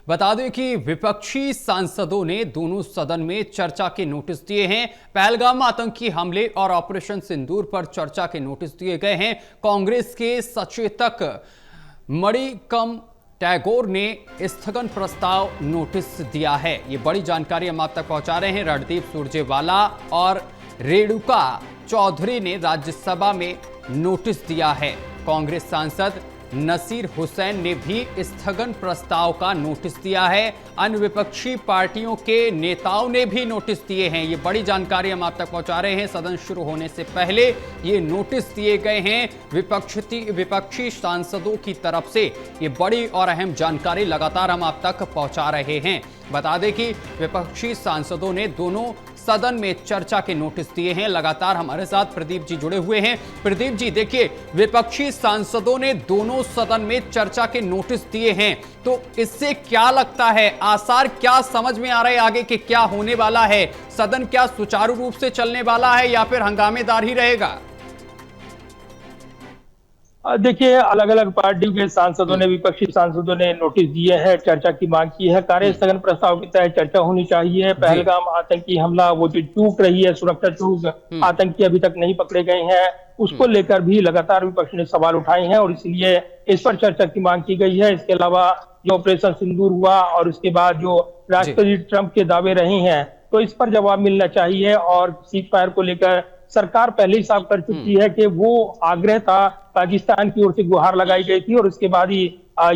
बता दें कि विपक्षी सांसदों ने दोनों सदन में चर्चा के नोटिस दिए हैं। पहलगाम आतंकी हमले और ऑपरेशन सिंदूर पर चर्चा के नोटिस दिए गए हैं। कांग्रेस के सचेतक मणिकम टैगोर ने स्थगन प्रस्ताव नोटिस दिया है। ये बड़ी जानकारी हम आप तक पहुंचा रहे हैं। रणदीप सुरजेवाला और रेणुका चौधरी ने राज्यसभा में नोटिस दिया है। कांग्रेस सांसद नसीर हुसैन ने भी स्थगन प्रस्ताव का नोटिस दिया है। अन्य विपक्षी पार्टियों के नेताओं ने भी नोटिस दिए हैं। ये बड़ी जानकारी हम आप तक पहुंचा रहे हैं। सदन शुरू होने से पहले ये नोटिस दिए गए हैं विपक्षी सांसदों की तरफ से। ये बड़ी और अहम जानकारी लगातार हम आप तक पहुंचा रहे हैं। बता दें कि विपक्षी सांसदों ने दोनों सदन में चर्चा के नोटिस दिए हैं। लगातार हमारे साथ प्रदीप जी जुड़े हुए हैं। प्रदीप जी, देखिए, विपक्षी सांसदों ने दोनों सदन में चर्चा के नोटिस दिए हैं, तो इससे क्या लगता है, आसार क्या समझ में आ रहे हैं आगे के क्या होने वाला है? सदन क्या सुचारू रूप से चलने वाला है या फिर हंगामेदार ही रहेगा? देखिए, अलग अलग पार्टियों के सांसदों ने, विपक्षी सांसदों ने नोटिस दिए हैं, चर्चा की मांग की है। कार्य स्थगन प्रस्ताव के तहत चर्चा होनी चाहिए। पहलगाम आतंकी हमला, वो जो चूक रही है, सुरक्षा चूक, आतंकी अभी तक नहीं पकड़े गए हैं, उसको लेकर भी लगातार विपक्ष ने सवाल उठाए हैं और इसलिए इस पर चर्चा की मांग की गई है। इसके अलावा जो ऑपरेशन सिंदूर हुआ और उसके बाद जो राष्ट्रपति ट्रंप के दावे रहे हैं, तो इस पर जवाब मिलना चाहिए। और सीज फायर को लेकर सरकार पहले ही साफ कर चुकी है कि वो आग्रह था, पाकिस्तान की ओर से गुहार लगाई गई थी और उसके बाद ही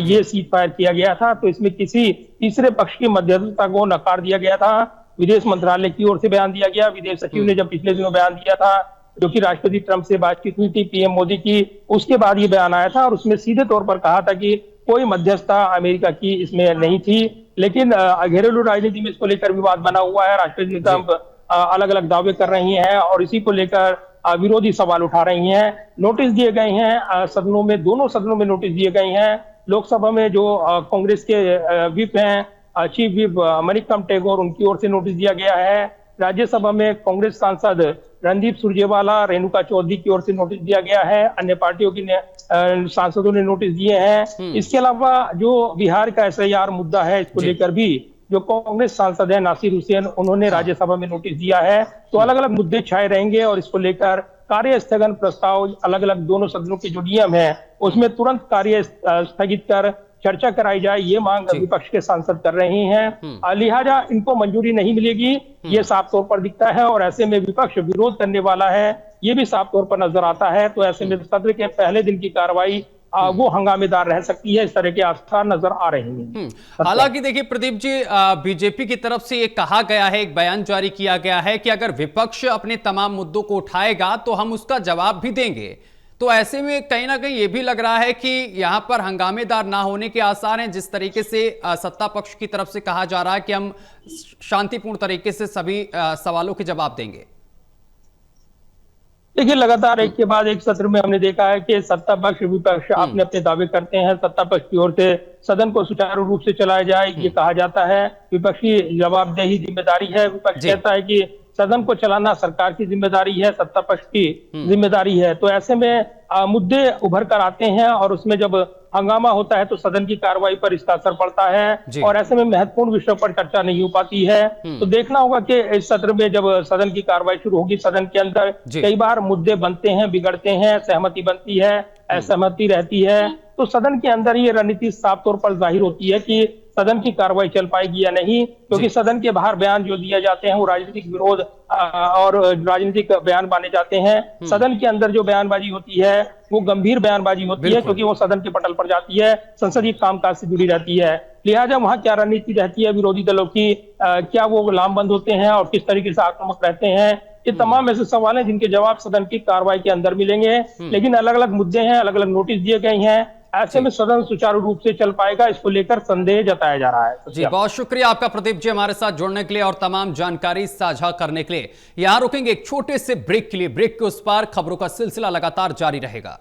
ये सीज फायर किया गया था। तो इसमें किसी तीसरे पक्ष की मध्यस्थता को नकार दिया गया था। विदेश मंत्रालय की ओर से बयान दिया गया। विदेश सचिव ने जब पिछले दिनों बयान दिया था, जो कि राष्ट्रपति ट्रंप से बातचीत हुई थी पीएम मोदी की, उसके बाद ये बयान आया था और उसमें सीधे तौर पर कहा था कि कोई मध्यस्थता अमेरिका की इसमें नहीं थी। लेकिन घरेलू राजनीति में इसको लेकर विवाद बना हुआ है। राष्ट्रपति ट्रंप अलग अलग दावे कर रही हैं और इसी को लेकर विरोधी सवाल उठा रही हैं। नोटिस दिए गए हैं सदनों में, दोनों सदनों में नोटिस दिए गए हैं। लोकसभा में जो कांग्रेस के व्हिप हैं, चीफ व्हिप मणिकम टैगोर, उनकी ओर से नोटिस दिया गया है। राज्यसभा में कांग्रेस सांसद रणदीप सुरजेवाला, रेणुका चौधरी की ओर से नोटिस दिया गया है। अन्य पार्टियों की सांसदों ने नोटिस दिए हैं। इसके अलावा जो बिहार का एसआईआर मुद्दा है, इसको लेकर भी जो कांग्रेस सांसद है नासिर हुसैन, उन्होंने राज्यसभा में नोटिस दिया है। तो अलग अलग मुद्दे छाए रहेंगे और इसको लेकर कार्य स्थगन प्रस्ताव, अलग अलग दोनों सदनों के जो नियम है उसमें तुरंत कार्य स्थगित कर चर्चा कराई जाए, ये मांग विपक्ष के सांसद कर रहे हैं। लिहाजा इनको मंजूरी नहीं मिलेगी, ये साफ तौर पर दिखता है और ऐसे में विपक्ष विरोध करने वाला है, ये भी साफ तौर पर नजर आता है। तो ऐसे में सत्र के पहले दिन की कार्रवाई वो हंगामेदार रह सकती है, इस तरह के आसार नजर आ रहे हैं। हालांकि देखिए प्रदीप जी, बीजेपी की तरफ से ये कहा गया है, एक बयान जारी किया गया है कि अगर विपक्ष अपने तमाम मुद्दों को उठाएगा तो हम उसका जवाब भी देंगे। तो ऐसे में कहीं ना कहीं ये भी लग रहा है कि यहां पर हंगामेदार ना होने के आसार हैं। जिस तरीके से सत्ता पक्ष की तरफ से कहा जा रहा है कि हम शांतिपूर्ण तरीके से सभी सवालों के जवाब देंगे। देखिए, लगातार एक के बाद एक सत्र में हमने देखा है कि सत्ता पक्ष विपक्ष अपने अपने दावे करते हैं। सत्ता पक्ष की ओर से सदन को सुचारू रूप से चलाया जाए, ये कहा जाता है। विपक्षी जवाबदेही जिम्मेदारी है। विपक्ष कहता है कि सदन को चलाना सरकार की जिम्मेदारी है, सत्ता पक्ष की जिम्मेदारी है। तो ऐसे में मुद्दे उभर कर आते हैं और उसमें जब हंगामा होता है तो सदन की कार्रवाई पर इसका असर पड़ता है और ऐसे में महत्वपूर्ण विषयों पर चर्चा नहीं हो पाती है। तो देखना होगा कि इस सत्र में जब सदन की कार्रवाई शुरू होगी, सदन के अंदर कई बार मुद्दे बनते हैं, बिगड़ते हैं, सहमति बनती है, असहमति रहती है। तो सदन के अंदर ये रणनीति साफ तौर पर जाहिर होती है कि सदन की कार्रवाई चल पाएगी या नहीं, क्योंकि सदन के बाहर बयान जो दिए जाते हैं वो राजनीतिक विरोध और राजनीतिक बयान माने जाते हैं। सदन के अंदर जो बयानबाजी होती है वो गंभीर बयानबाजी होती है, क्योंकि वो सदन के पटल पर जाती है, संसदीय कामकाज से जुड़ी रहती है। लिहाजा वहां क्या रणनीति रहती है विरोधी दलों की, क्या वो लामबंद होते हैं और किस तरीके से आक्रामक रहते हैं, ये तमाम ऐसे सवाल हैं जिनके जवाब सदन की कार्रवाई के अंदर मिलेंगे। लेकिन अलग अलग मुद्दे हैं, अलग अलग नोटिस दिए गए हैं, ऐसे में सदन सुचारू रूप से चल पाएगा, इसको लेकर संदेह जताया जा रहा है। जी, बहुत शुक्रिया आपका प्रदीप जी, हमारे साथ जुड़ने के लिए और तमाम जानकारी साझा करने के लिए। यहां रुकेंगे एक छोटे से ब्रेक के लिए। ब्रेक के उस पार खबरों का सिलसिला लगातार जारी रहेगा।